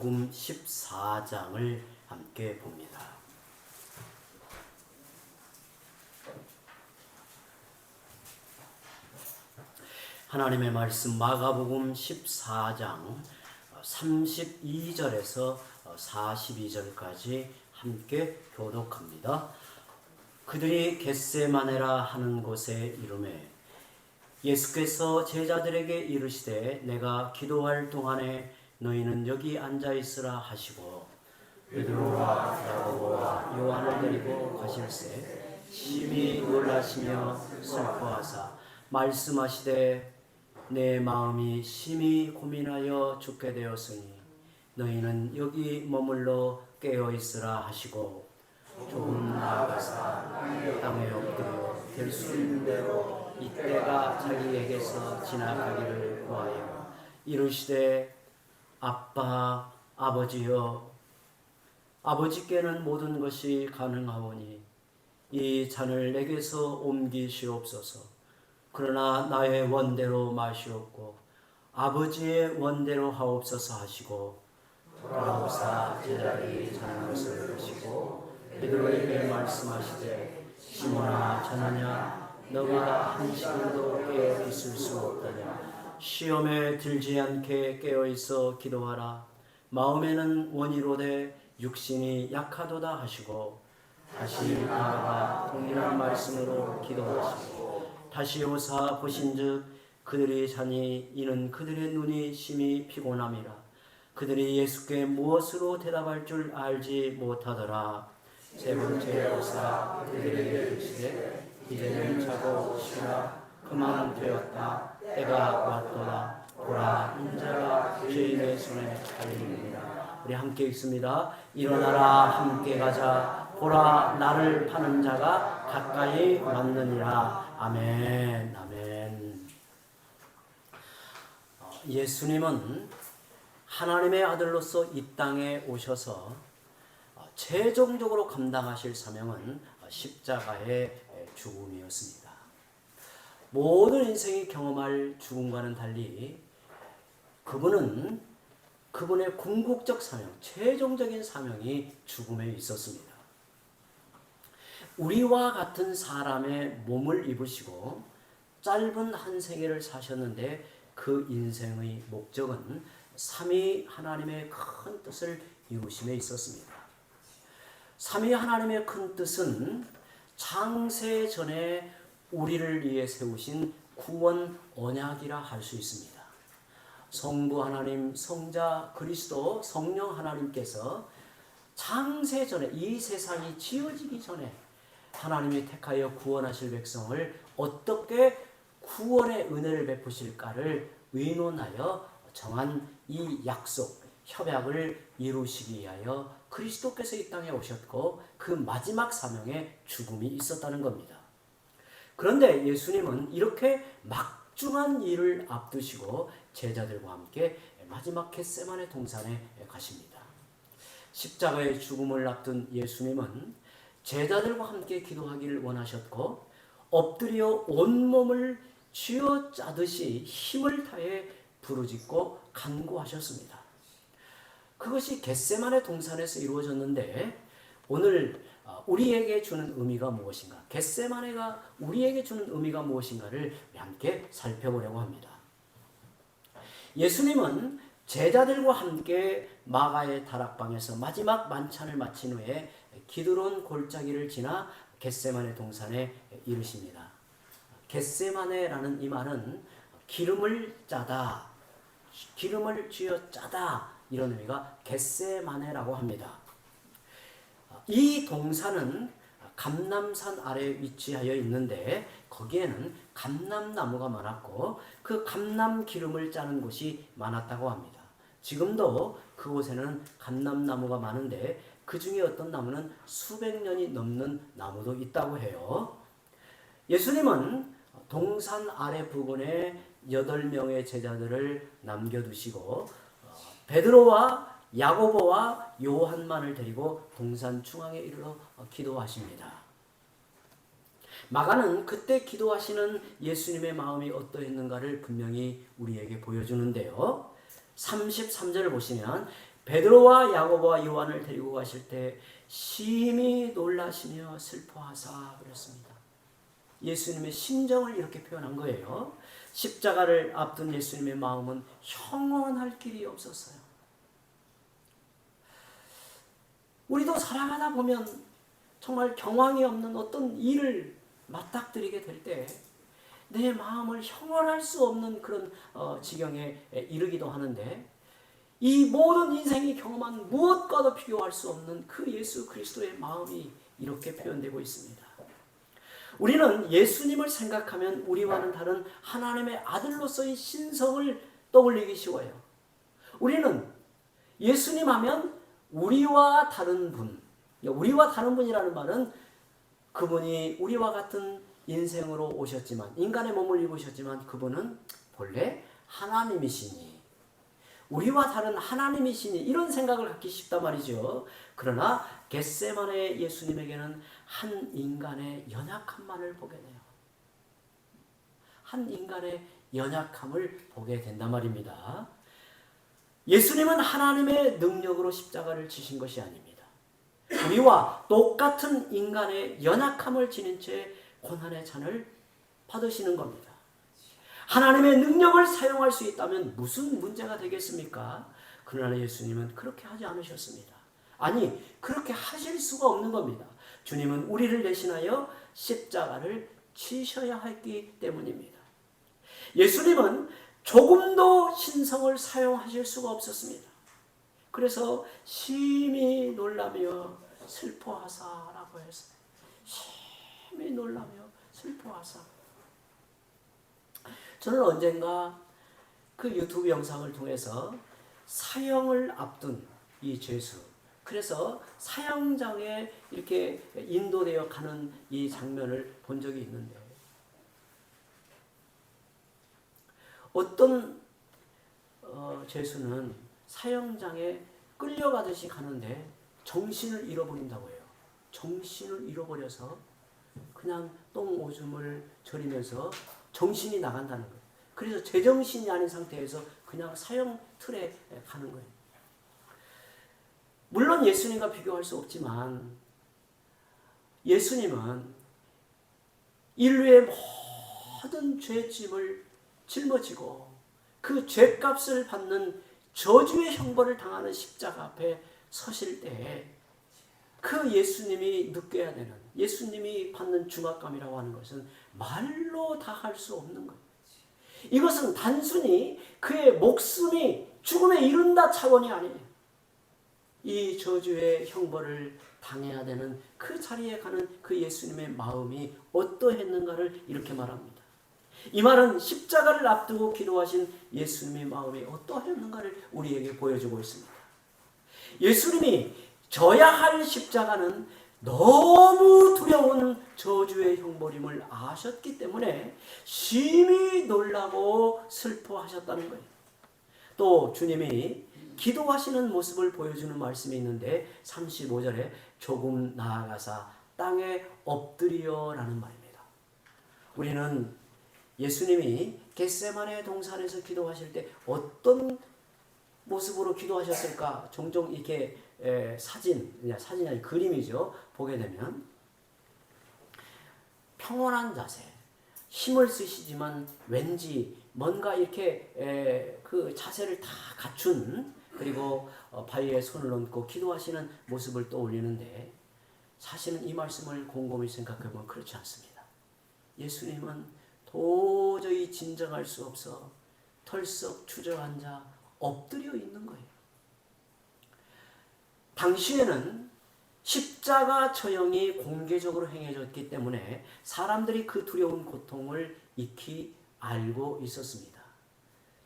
마가복음 14장을 함께 봅니다. 하나님의 말씀 마가복음 14장 32절에서 42절까지 함께 교독합니다. 그들이 겟세마네라 하는 곳에 이르매 예수께서 제자들에게 이르시되 내가 기도할 동안에 너희는 여기 앉아 있으라 하시고 베드로와 야고보와 요한을 데리고 가실새 심히 놀라시며 슬퍼하사 말씀하시되 내 마음이 심히 고민하여 죽게 되었으니 너희는 여기 머물러 깨어 있으라 하시고 조금 나아가사 땅에 엎드려 될 수 있는 대로 이때가 자기에게서 지나가기를 구하여 이르시되 아빠 아버지여 아버지께는 모든 것이 가능하오니 이 잔을 내게서 옮기시옵소서. 그러나 나의 원대로 마시옵고 아버지의 원대로 하옵소서 하시고 돌아오사 제자들이 자는 것을 보시고 베드로에게 말씀하시되 시몬아 전하냐 너가 한 시간도 깨어 있을 수 없다냐. 시험에 들지 않게 깨어 있어 기도하라. 마음에는 원이로되 육신이 약하도다 하시고 다시 나아가 동일한 말씀으로 기도하시고 다시 오사 보신즉 그들이 자니 이는 그들의 눈이 심히 피곤함이라. 그들이 예수께 무엇으로 대답할 줄 알지 못하더라. 세 번째 오사 그들에게 이르시되 이제는 자고 쉬라. 그만 되었다. 때가 왔도다. 보라 인자가 죄인의 손에 달리느니라. 우리 함께 읽습니다. 일어나라 함께 가자. 보라 나를 파는 자가 가까이 왔느니라. 아멘. 아멘. 예수님은 하나님의 아들로서 이 땅에 오셔서 최종적으로 감당하실 사명은 십자가의 죽음이었습니다. 모든 인생이 경험할 죽음과는 달리 그분은 그분의 궁극적 사명, 최종적인 사명이 죽음에 있었습니다. 우리와 같은 사람의 몸을 입으시고 짧은 한 생애를 사셨는데 그 인생의 목적은 삼위 하나님의 큰 뜻을 이루심에 있었습니다. 삼위 하나님의 큰 뜻은 창세 전에 우리를 위해 세우신 구원 언약이라 할 수 있습니다. 성부 하나님, 성자 그리스도, 성령 하나님께서 창세 전에 이 세상이 지어지기 전에 하나님이 택하여 구원하실 백성을 어떻게 구원의 은혜를 베푸실까를 의논하여 정한 이 약속, 협약을 이루시기 위하여 그리스도께서 이 땅에 오셨고 그 마지막 사명에 죽음이 있었다는 겁니다. 그런데 예수님은 이렇게 막중한 일을 앞두시고 제자들과 함께 마지막 겟세마네 동산에 가십니다. 십자가의 죽음을 앞둔 예수님은 제자들과 함께 기도하기를 원하셨고 엎드려 온몸을 쥐어짜듯이 힘을 다해 부르짖고 간구하셨습니다. 그것이 겟세마네 동산에서 이루어졌는데 오늘 우리에게 주는 의미가 무엇인가? 겟세마네가 우리에게 주는 의미가 무엇인가를 함께 살펴보려고 합니다. 예수님은 제자들과 함께 마가의 다락방에서 마지막 만찬을 마친 후에 기드론 골짜기를 지나 겟세마네 동산에 이르십니다. 겟세마네라는 이 말은 기름을 짜다, 기름을 쥐어 짜다 이런 의미가 겟세마네라고 합니다. 이 동산은 감람산 아래에 위치하여 있는데 거기에는 감람나무가 많았고 그 감람 기름을 짜는 곳이 많았다고 합니다. 지금도 그곳에는 감람나무가 많은데 그 중에 어떤 나무는 수백 년이 넘는 나무도 있다고 해요. 예수님은 동산 아래 부근에 8명의 제자들을 남겨두시고 베드로와 야고보와 요한만을 데리고 동산 중앙에 이르러 기도하십니다. 마가는 그때 기도하시는 예수님의 마음이 어떠했는가를 분명히 우리에게 보여주는데요. 33절을 보시면 베드로와 야고보와 요한을 데리고 가실 때 심히 놀라시며 슬퍼하사 그랬습니다. 예수님의 심정을 이렇게 표현한 거예요. 십자가를 앞둔 예수님의 마음은 형언할 길이 없었어요. 우리도 살아가다 보면 정말 경황이 없는 어떤 일을 맞닥뜨리게 될 때 내 마음을 형언할 수 없는 그런 지경에 이르기도 하는데, 이 모든 인생이 경험한 무엇과도 비교할 수 없는 그 예수 그리스도의 마음이 이렇게 표현되고 있습니다. 우리는 예수님을 생각하면 우리와는 다른 하나님의 아들로서의 신성을 떠올리기 쉬워요. 우리는 예수님 하면 우리와 다른 분, 우리와 다른 분이라는 말은 그분이 우리와 같은 인생으로 오셨지만, 인간의 몸을 입으셨지만 그분은 본래 하나님이시니, 우리와 다른 하나님이시니, 이런 생각을 갖기 쉽단 말이죠. 그러나 겟세마네 예수님에게는 한 인간의 연약함만을 보게 돼요. 한 인간의 연약함을 보게 된단 말입니다. 예수님은 하나님의 능력으로 십자가를 지신 것이 아닙니다. 우리와 똑같은 인간의 연약함을 지닌 채 고난의 잔을 받으시는 겁니다. 하나님의 능력을 사용할 수 있다면 무슨 문제가 되겠습니까? 그러나 예수님은 그렇게 하지 않으셨습니다. 아니, 그렇게 하실 수가 없는 겁니다. 주님은 우리를 대신하여 십자가를 치셔야 했기 때문입니다. 예수님은 조금도 신성을 사용하실 수가 없었습니다. 그래서 심히 놀라며 슬퍼하사라고 했어요. 심히 놀라며 슬퍼하사. 저는 언젠가 그 유튜브 영상을 통해서 사형을 앞둔 이 죄수, 그래서 사형장에 이렇게 인도되어 가는 이 장면을 본 적이 있는데, 어떤 죄수는 사형장에 끌려가듯이 가는데 정신을 잃어버린다고 해요. 정신을 잃어버려서 그냥 똥오줌을 저리면서 정신이 나간다는 거예요. 그래서 제정신이 아닌 상태에서 그냥 사형 틀에 가는 거예요. 물론 예수님과 비교할 수 없지만 예수님은 인류의 모든 죄짐을 짊어지고 그 죄값을 받는 저주의 형벌을 당하는 십자가 앞에 서실 때 그 예수님이 느껴야 되는, 예수님이 받는 중압감이라고 하는 것은 말로 다 할 수 없는 거예요. 이것은 단순히 그의 목숨이 죽음에 이른다 차원이 아니에요. 이 저주의 형벌을 당해야 되는 그 자리에 가는 그 예수님의 마음이 어떠했는가를 이렇게 말합니다. 이 말은 십자가를 앞두고 기도하신 예수님의 마음이 어떠했는가를 우리에게 보여주고 있습니다. 예수님이 져야 할 십자가는 너무 두려운 저주의 형벌임을 아셨기 때문에 심히 놀라고 슬퍼하셨다는 거예요. 또 주님이 기도하시는 모습을 보여주는 말씀이 있는데 35절에 조금 나아가사 땅에 엎드리어라는 말입니다. 우리는 예수님이 겟세마네 동산에서 기도하실 때 어떤 모습으로 기도하셨을까? 종종 이렇게 사진이 아니 그림이죠. 보게 되면 평온한 자세, 힘을 쓰시지만 왠지 뭔가 이렇게 그 자세를 다 갖춘, 그리고 바위에 손을 얹고 기도하시는 모습을 떠올리는데, 사실은 이 말씀을 곰곰이 생각해보면 그렇지 않습니다. 예수님은 도저히 진정할 수 없어 털썩 주저앉아 엎드려 있는 거예요. 당시에는 십자가 처형이 공개적으로 행해졌기 때문에 사람들이 그 두려운 고통을 익히 알고 있었습니다.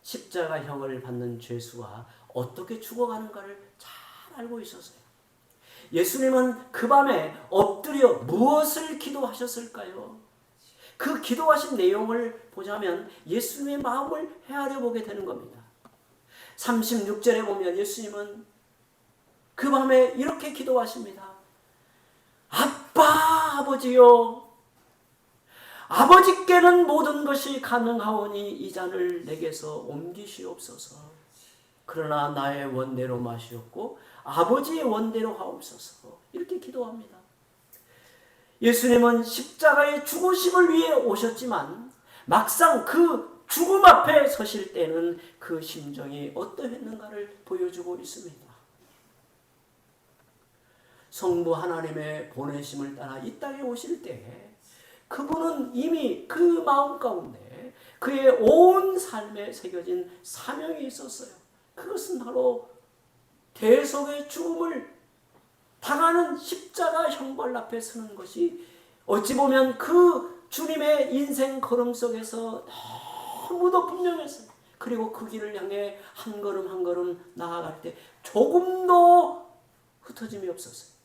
십자가형을 받는 죄수가 어떻게 죽어가는가를 잘 알고 있었어요. 예수님은 그 밤에 엎드려 무엇을 기도하셨을까요? 그 기도하신 내용을 보자면 예수님의 마음을 헤아려 보게 되는 겁니다. 36절에 보면 예수님은 그 밤에 이렇게 기도하십니다. 아빠 아버지요, 아버지께는 모든 것이 가능하오니 이 잔을 내게서 옮기시옵소서. 그러나 나의 원대로 마시옵고 아버지의 원대로 하옵소서. 이렇게 기도합니다. 예수님은 십자가의 죽으심을 위해 오셨지만 막상 그 죽음 앞에 서실 때는 그 심정이 어떠했는가를 보여주고 있습니다. 성부 하나님의 보내심을 따라 이 땅에 오실 때 그분은 이미 그 마음 가운데 그의 온 삶에 새겨진 사명이 있었어요. 그것은 바로 대속의 죽음을 당하는 십자가 형벌 앞에 서는 것이 어찌 보면 그 주님의 인생 걸음 속에서 너무도 분명했어요. 그리고 그 길을 향해 한 걸음 한 걸음 나아갈 때 조금도 흩어짐이 없었어요.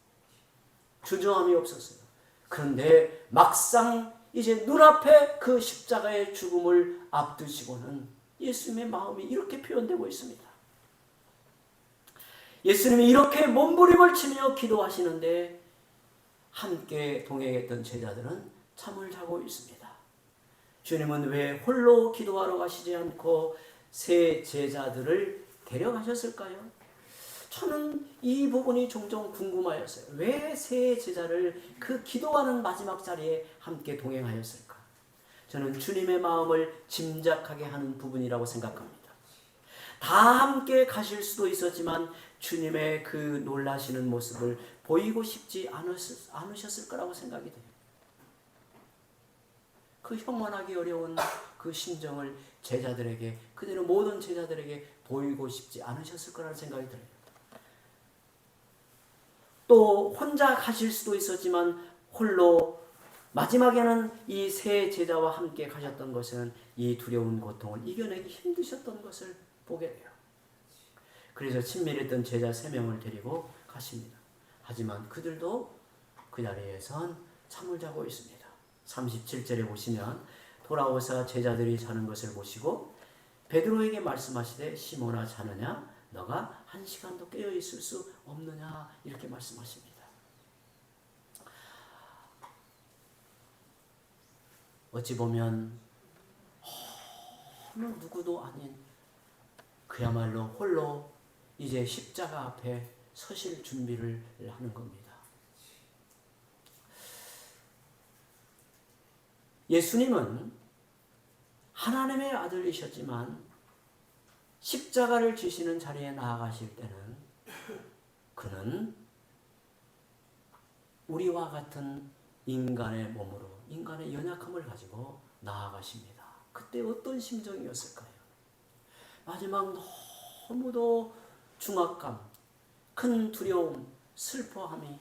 주저함이 없었어요. 그런데 막상 이제 눈앞에 그 십자가의 죽음을 앞두시고는 예수님의 마음이 이렇게 표현되고 있습니다. 예수님이 이렇게 몸부림을 치며 기도하시는데 함께 동행했던 제자들은 잠을 자고 있습니다. 주님은 왜 홀로 기도하러 가시지 않고 세 제자들을 데려가셨을까요? 저는 이 부분이 종종 궁금하였어요. 왜 세 제자를 그 기도하는 마지막 자리에 함께 동행하였을까? 저는 주님의 마음을 짐작하게 하는 부분이라고 생각합니다. 다 함께 가실 수도 있었지만 주님의 그 놀라시는 모습을 보이고 싶지 않으셨을 거라고 생각이 돼요. 그 형언하기 어려운 그 심정을 제자들에게, 그대로 모든 제자들에게 보이고 싶지 않으셨을 거라는 생각이 들어요. 또 혼자 가실 수도 있었지만 홀로 마지막에는 이 세 제자와 함께 가셨던 것은 이 두려운 고통을 이겨내기 힘드셨던 것을 보게 돼요. 그래서 친밀했던 제자 3명을 데리고 가십니다. 하지만 그들도 그 자리에선 잠을 자고 있습니다. 37절에 보시면 돌아오사 제자들이 자는 것을 보시고 베드로에게 말씀하시되 시몬아 자느냐? 너가 1시간도 깨어 있을 수 없느냐? 이렇게 말씀하십니다. 어찌 보면 어느 누구도 아닌 그야말로 홀로 이제 십자가 앞에 서실 준비를 하는 겁니다. 예수님은 하나님의 아들이셨지만 십자가를 지시는 자리에 나아가실 때는 그는 우리와 같은 인간의 몸으로, 인간의 연약함을 가지고 나아가십니다. 그때 어떤 심정이었을까요? 마지막 너무도 중압감, 큰 두려움, 슬퍼함이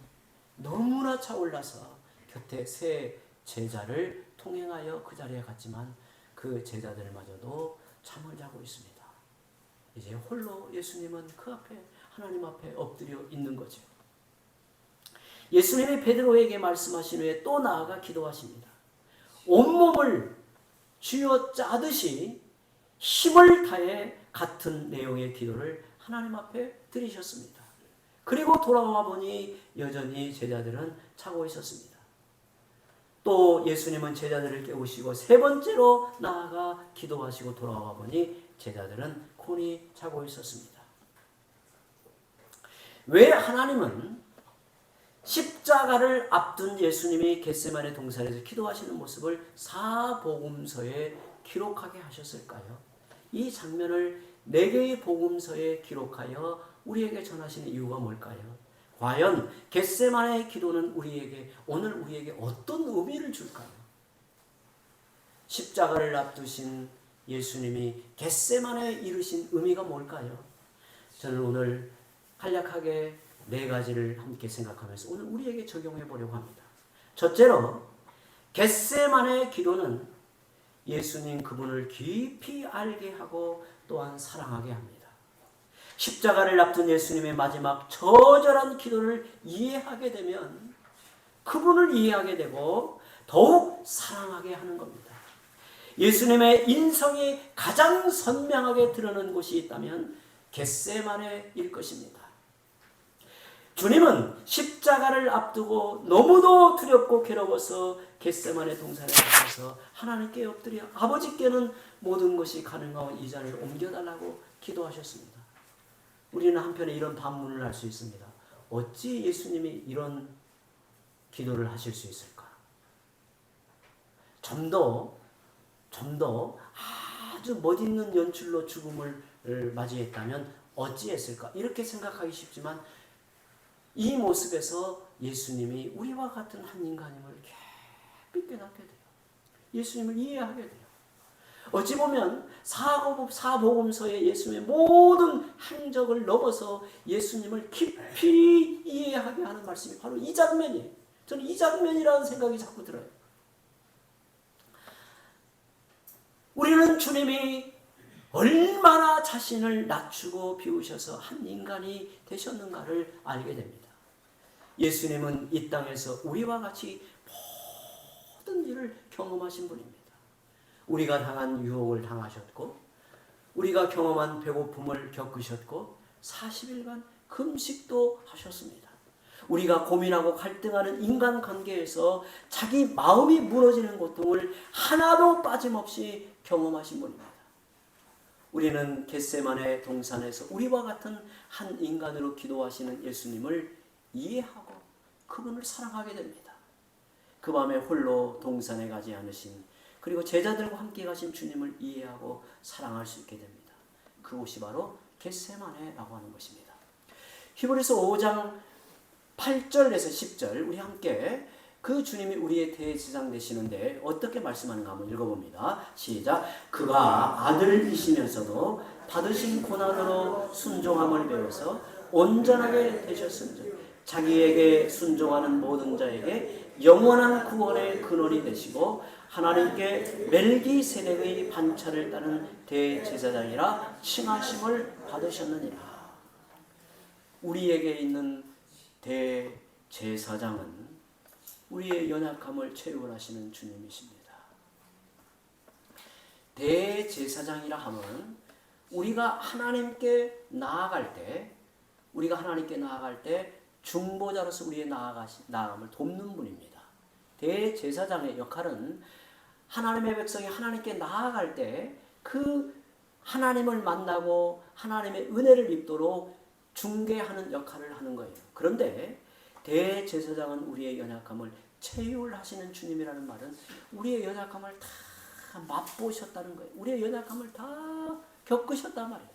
너무나 차올라서 곁에 세 제자를 통행하여 그 자리에 갔지만 그 제자들마저도 잠을 자고 있습니다. 이제 홀로 예수님은 그 앞에, 하나님 앞에 엎드려 있는 거죠. 예수님이 베드로에게 말씀하신 후에 또 나아가 기도하십니다. 온몸을 쥐어 짜듯이 힘을 다해 같은 내용의 기도를 하나님 앞에 드리셨습니다. 그리고 돌아와 보니 여전히 제자들은 자고 있었습니다. 또 예수님은 제자들을 깨우시고 3번째로 나아가 기도하시고 돌아와 보니 제자들은 곤히 자고 있었습니다. 왜 하나님은 십자가를 앞둔 예수님이 겟세마네 동산에서 기도하시는 모습을 사복음서에 기록하게 하셨을까요? 이 장면을 4개의 복음서에 기록하여 우리에게 전하시는 이유가 뭘까요? 과연 겟세마네의 기도는 오늘 우리에게 어떤 의미를 줄까요? 십자가를 앞두신 예수님이 겟세마네에 이르신 의미가 뭘까요? 저는 오늘 간략하게 4가지를 함께 생각하면서 오늘 우리에게 적용해 보려고 합니다. 첫째로 겟세마네의 기도는 예수님 그분을 깊이 알게 하고 또한 사랑하게 합니다. 십자가를 앞둔 예수님의 마지막 처절한 기도를 이해하게 되면 그분을 이해하게 되고 더욱 사랑하게 하는 겁니다. 예수님의 인성이 가장 선명하게 드러난 곳이 있다면 겟세마네일 것입니다. 주님은 십자가를 앞두고 너무도 두렵고 괴로워서 겟세마네 동산에 가셔서 하나님께 엎드려 아버지께는 모든 것이 가능하오 이 잔을 옮겨달라고 기도하셨습니다. 우리는 한편에 이런 반문을 할 수 있습니다. 어찌 예수님이 이런 기도를 하실 수 있을까? 좀 더 아주 멋있는 연출로 죽음을 맞이했다면 어찌했을까? 이렇게 생각하기 쉽지만 이 모습에서 예수님이 우리와 같은 한 인간임을 깊이 깨닫게 돼요. 예수님을 이해하게 돼요. 어찌 보면 사복음서의 예수님의 모든 행적을 넘어서 예수님을 깊이 이해하게 하는 말씀이 바로 이 장면이에요. 저는 이 장면이라는 생각이 자꾸 들어요. 우리는 주님이 얼마나 자신을 낮추고 비우셔서 한 인간이 되셨는가를 알게 됩니다. 예수님은 이 땅에서 우리와 같이 모든 일을 경험하신 분입니다. 우리가 당한 유혹을 당하셨고, 우리가 경험한 배고픔을 겪으셨고, 40일간 금식도 하셨습니다. 우리가 고민하고 갈등하는 인간관계에서 자기 마음이 무너지는 고통을 하나도 빠짐없이 경험하신 분입니다. 우리는 겟세마네 동산에서 우리와 같은 한 인간으로 기도하시는 예수님을 이해하고 그분을 사랑하게 됩니다. 그 밤에 홀로 동산에 가지 않으신, 그리고 제자들과 함께 가신 주님을 이해하고 사랑할 수 있게 됩니다. 그곳이 바로 겟세마네라고 하는 것입니다. 히브리서 5장 8절에서 10절 우리 함께 그 주님이 우리의 대제사장 되시는데 어떻게 말씀하는가 한번 읽어봅니다. 시작. 그가 아들이시면서도 받으신 고난으로 순종함을 배워서 온전하게 되셨은즉 자기에게 순종하는 모든 자에게 영원한 구원의 근원이 되시고 하나님께 멜기세덱의 반차를 따른 대제사장이라 칭하심을 받으셨느니라. 우리에게 있는 대제사장은 우리의 연약함을 채울하시는 주님이십니다. 대제사장이라 하면 우리가 하나님께 나아갈 때 중보자로서 우리의 나아감을 돕는 분입니다. 대제사장의 역할은 하나님의 백성이 하나님께 나아갈 때 그 하나님을 만나고 하나님의 은혜를 입도록 중개하는 역할을 하는 거예요. 그런데 대제사장은 우리의 연약함을 채울하시는 주님이라는 말은 우리의 연약함을 다 맛보셨다는 거예요. 우리의 연약함을 다 겪으셨단 말이에요.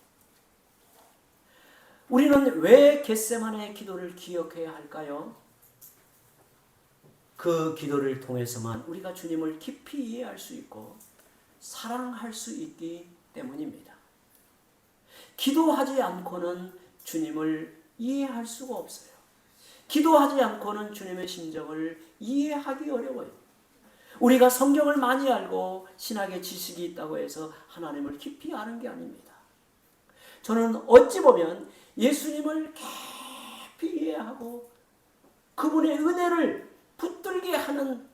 우리는 왜 겟세마네의 기도를 기억해야 할까요? 그 기도를 통해서만 우리가 주님을 깊이 이해할 수 있고 사랑할 수 있기 때문입니다. 기도하지 않고는 주님을 이해할 수가 없어요. 기도하지 않고는 주님의 심정을 이해하기 어려워요. 우리가 성경을 많이 알고 신학의 지식이 있다고 해서 하나님을 깊이 아는 게 아닙니다. 저는 어찌 보면 예수님을 깊이 이해하고 그분의 은혜를 붙들게 하는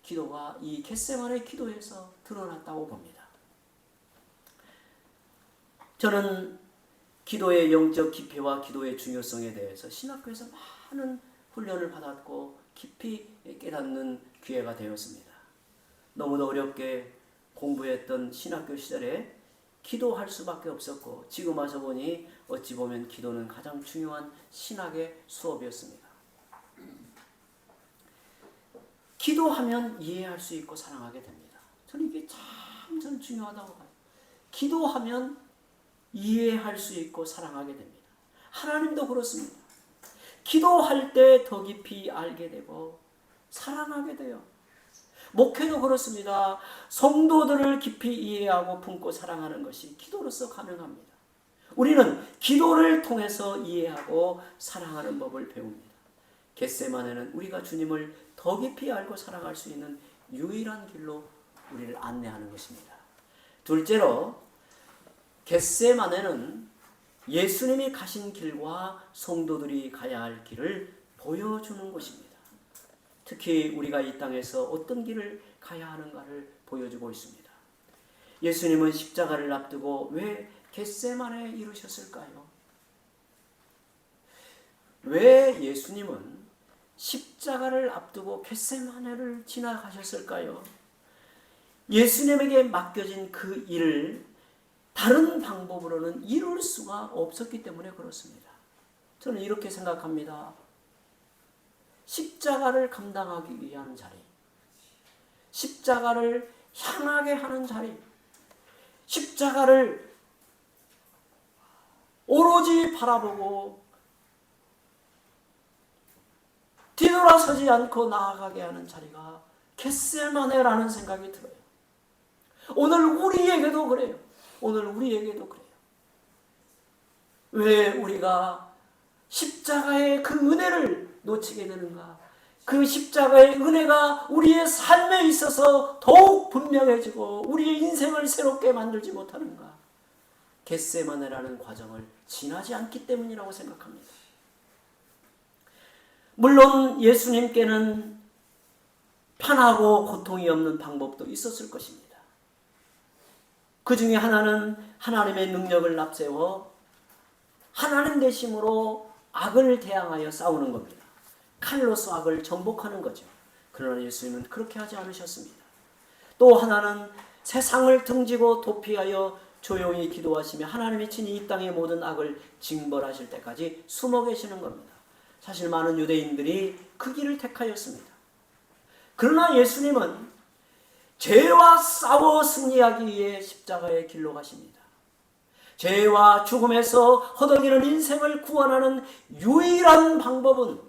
기도가 이 겟세마네 기도에서 드러났다고 봅니다. 저는 기도의 영적 깊이와 기도의 중요성에 대해서 신학교에서 많은 훈련을 받았고 깊이 깨닫는 기회가 되었습니다. 너무도 어렵게 공부했던 신학교 시절에 기도할 수밖에 없었고 지금 와서 보니 어찌 보면 기도는 가장 중요한 신학의 수업이었습니다. 기도하면 이해할 수 있고 사랑하게 됩니다. 저는 이게 참 중요하다고 봐요. 기도하면 이해할 수 있고 사랑하게 됩니다. 하나님도 그렇습니다. 기도할 때 더 깊이 알게 되고 사랑하게 돼요. 목회도 그렇습니다. 성도들을 깊이 이해하고 품고 사랑하는 것이 기도로서 가능합니다. 우리는 기도를 통해서 이해하고 사랑하는 법을 배웁니다. 겟세마네는 우리가 주님을 더 깊이 알고 사랑할 수 있는 유일한 길로 우리를 안내하는 것입니다. 둘째로 겟세마네는 예수님이 가신 길과 성도들이 가야 할 길을 보여주는 곳입니다. 특히 우리가 이 땅에서 어떤 길을 가야 하는가를 보여주고 있습니다. 예수님은 십자가를 앞두고 왜 겟세마네에 이르셨을까요? 왜 예수님은 십자가를 앞두고 겟세마네를 지나가셨을까요? 예수님에게 맡겨진 그 일을 다른 방법으로는 이룰 수가 없었기 때문에 그렇습니다. 저는 이렇게 생각합니다. 십자가를 감당하기 위한 자리, 십자가를 향하게 하는 자리, 십자가를 오로지 바라보고 뒤돌아서지 않고 나아가게 하는 자리가 겟세마네라는 생각이 들어요. 오늘 우리에게도 그래요. 오늘 우리에게도 그래요. 왜 우리가 십자가의 그 은혜를 놓치게 되는가? 그 십자가의 은혜가 우리의 삶에 있어서 더욱 분명해지고 우리의 인생을 새롭게 만들지 못하는가? 겟세마네라는 과정을 지나지 않기 때문이라고 생각합니다. 물론 예수님께는 편하고 고통이 없는 방법도 있었을 것입니다. 그 중에 하나는 하나님의 능력을 앞세워 하나님 되심으로 악을 대항하여 싸우는 겁니다. 칼로서 악을 정복하는 거죠. 그러나 예수님은 그렇게 하지 않으셨습니다. 또 하나는 세상을 등지고 도피하여 조용히 기도하시며 하나님이 친히 이 땅의 모든 악을 징벌하실 때까지 숨어 계시는 겁니다. 사실 많은 유대인들이 그 길을 택하였습니다. 그러나 예수님은 죄와 싸워 승리하기 위해 십자가의 길로 가십니다. 죄와 죽음에서 허덕이는 인생을 구원하는 유일한 방법은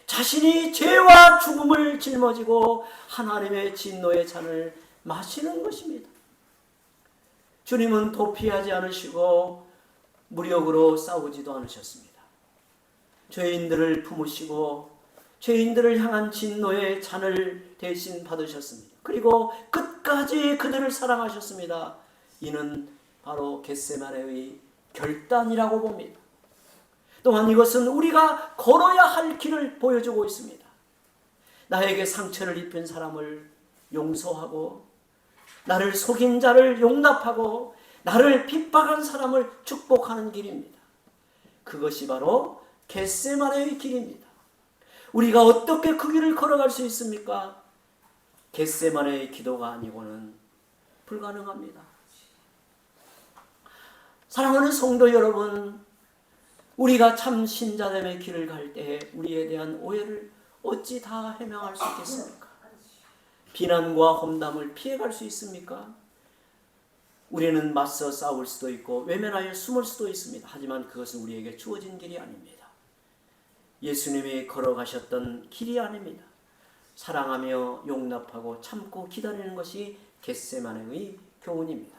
자신이 죄와 죽음을 짊어지고 하나님의 진노의 잔을 마시는 것입니다. 주님은 도피하지 않으시고 무력으로 싸우지도 않으셨습니다. 죄인들을 품으시고 죄인들을 향한 진노의 잔을 대신 받으셨습니다. 그리고 끝까지 그들을 사랑하셨습니다. 이는 바로 겟세마네의 결단이라고 봅니다. 또한 이것은 우리가 걸어야 할 길을 보여주고 있습니다. 나에게 상처를 입힌 사람을 용서하고 나를 속인 자를 용납하고 나를 핍박한 사람을 축복하는 길입니다. 그것이 바로 겟세마네의 길입니다. 우리가 어떻게 그 길을 걸어갈 수 있습니까? 겟세마네의 기도가 아니고는 불가능합니다. 사랑하는 성도 여러분, 우리가 참 신자됨의 길을 갈 때 우리에 대한 오해를 어찌 다 해명할 수 있겠습니까? 비난과 험담을 피해갈 수 있습니까? 우리는 맞서 싸울 수도 있고 외면하여 숨을 수도 있습니다. 하지만 그것은 우리에게 주어진 길이 아닙니다. 예수님이 걸어가셨던 길이 아닙니다. 사랑하며 용납하고 참고 기다리는 것이 겟세마네의 교훈입니다.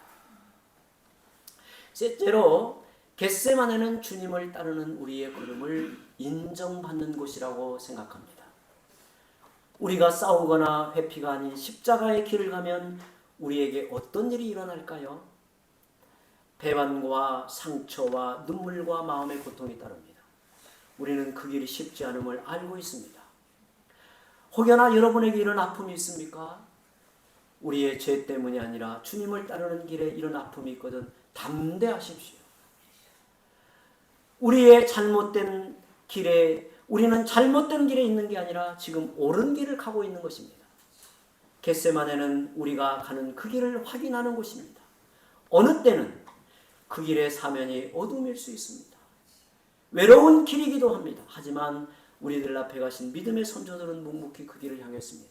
셋째로 겟세마네는 주님을 따르는 우리의 걸음을 인정받는 곳이라고 생각합니다. 우리가 싸우거나 회피가 아닌 십자가의 길을 가면 우리에게 어떤 일이 일어날까요? 배반과 상처와 눈물과 마음의 고통이 따릅니다. 우리는 그 길이 쉽지 않음을 알고 있습니다. 혹여나 여러분에게 이런 아픔이 있습니까? 우리의 죄 때문이 아니라 주님을 따르는 길에 이런 아픔이 있거든 담대하십시오. 우리는 잘못된 길에 있는 게 아니라 지금 옳은 길을 가고 있는 것입니다. 겟세마네는 우리가 가는 그 길을 확인하는 곳입니다. 어느 때는 그 길의 사면이 어둠일 수 있습니다. 외로운 길이기도 합니다. 하지만 우리들 앞에 가신 믿음의 선조들은 묵묵히 그 길을 향했습니다.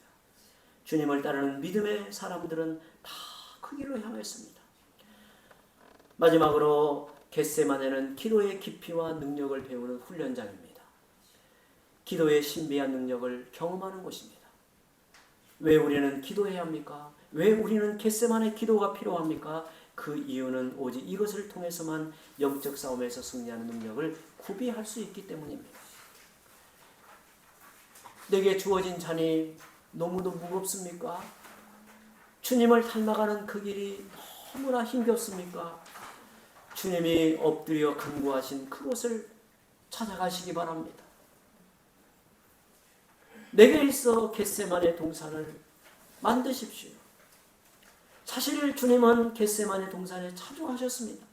주님을 따르는 믿음의 사람들은 다 그 길로 향했습니다. 마지막으로 겟세마네는 기도의 깊이와 능력을 배우는 훈련장입니다. 기도의 신비한 능력을 경험하는 곳입니다. 왜 우리는 기도해야 합니까? 왜 우리는 겟세마네 기도가 필요합니까? 그 이유는 오직 이것을 통해서만 영적 싸움에서 승리하는 능력을 구비할 수 있기 때문입니다. 내게 주어진 잔이 너무도 무겁습니까? 주님을 닮아가는 그 길이 너무나 힘겹습니까? 주님이 엎드려 간구하신 그곳을 찾아가시기 바랍니다. 내게 있어 겟세마네 동산을 만드십시오. 사실 주님은 겟세마네 동산에 차주하셨습니다.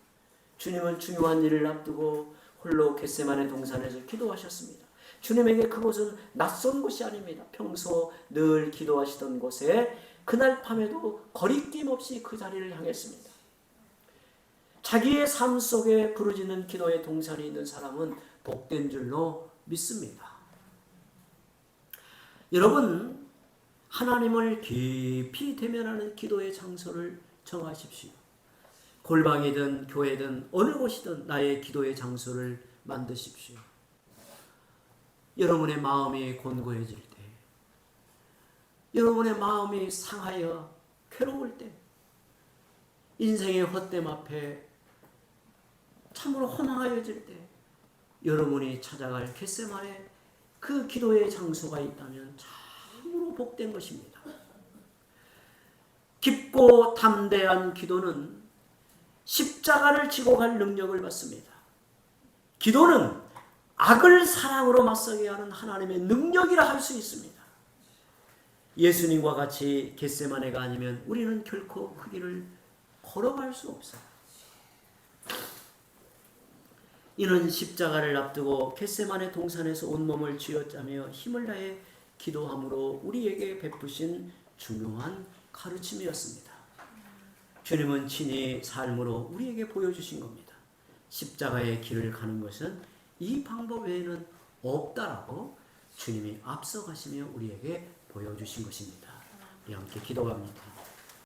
주님은 중요한 일을 앞두고 홀로 겟세마네 동산에서 기도하셨습니다. 주님에게 그곳은 낯선 곳이 아닙니다. 평소 늘 기도하시던 곳에 그날 밤에도 거리낌 없이 그 자리를 향했습니다. 자기의 삶 속에 부르짖는 기도의 동산이 있는 사람은 복된 줄로 믿습니다. 여러분, 하나님을 깊이 대면하는 기도의 장소를 정하십시오. 골방이든 교회든 어느 곳이든 나의 기도의 장소를 만드십시오. 여러분의 마음이 곤고해질 때, 여러분의 마음이 상하여 괴로울 때, 인생의 헛됨 앞에 참으로 허망하여질 때, 여러분이 찾아갈 겟세마네 그 기도의 장소가 있다면 참으로 복된 것입니다. 깊고 담대한 기도는 십자가를 지고 갈 능력을 받습니다. 기도는 악을 사랑으로 맞서게 하는 하나님의 능력이라 할 수 있습니다. 예수님과 같이 겟세마네가 아니면 우리는 결코 그 길을 걸어갈 수 없어요. 이는 십자가를 앞두고 겟세마네 동산에서 온몸을 쥐어짜며 힘을 다해 기도함으로 우리에게 베푸신 중요한 가르침이었습니다. 주님은 친히 삶으로 우리에게 보여주신 겁니다. 십자가의 길을 가는 것은 이 방법 외에는 없다라고 주님이 앞서가시며 우리에게 보여주신 것입니다. 우리 함께 기도합니다.